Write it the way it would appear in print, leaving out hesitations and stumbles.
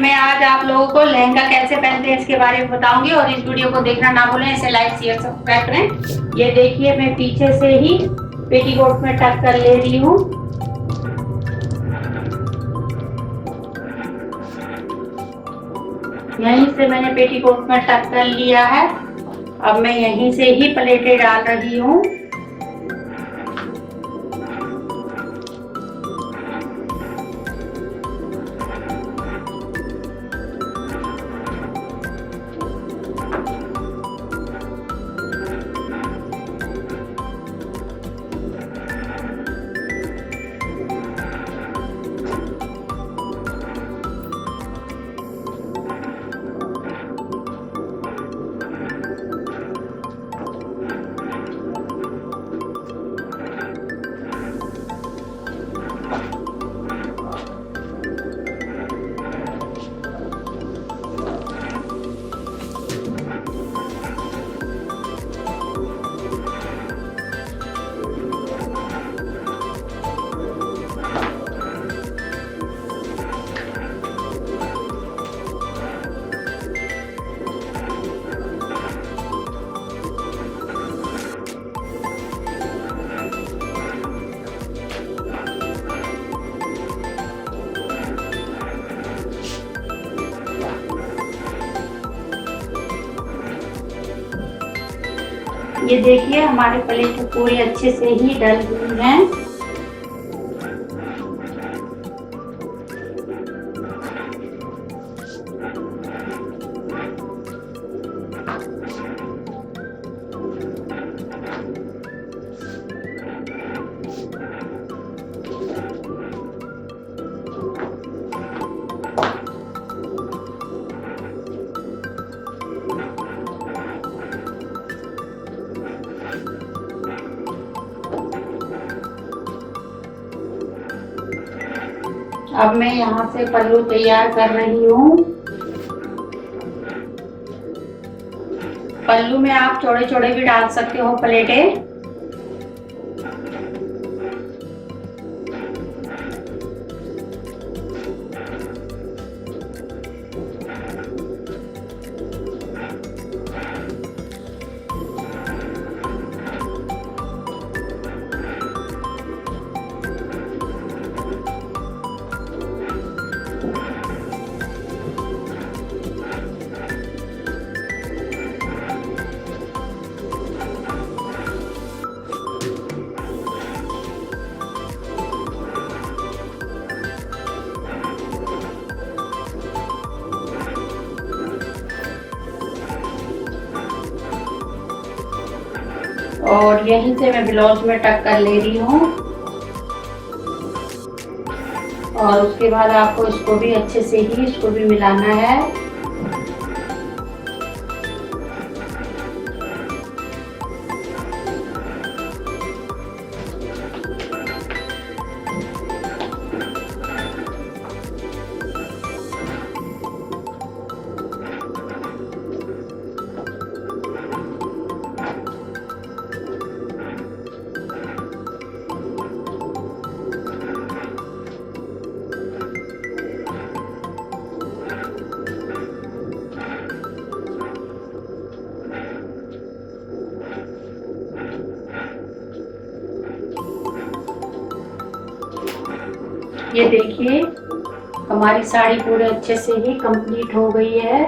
मैं आज आप लोगों को लहंगा कैसे पहनते हैं इसके बारे में बताऊंगी और इस वीडियो को देखना ना भूलें। इसे लाइक शेयर सब्सक्राइब करें। ये देखिए मैं पीछे से ही पेटीकोट में टक कर ले रही हूँ। यहीं से मैंने पेटीकोट में टक कर लिया है। अब मैं यहीं से ही प्लेटें डाल रही हूँ। ये देखिए हमारे प्लेट पूरी अच्छे से ही डल गई हैं। अब मैं यहाँ से पल्लू तैयार कर रही हूँ। पल्लू में आप चौड़े चौड़े भी डाल सकते हो प्लेटें। और यहीं से मैं ब्लाउज में टक कर ले रही हूँ और उसके बाद आपको इसको भी अच्छे से ही इसको भी मिलाना है। ये देखिए हमारी साड़ी पूरे अच्छे से ही कंप्लीट हो गई है।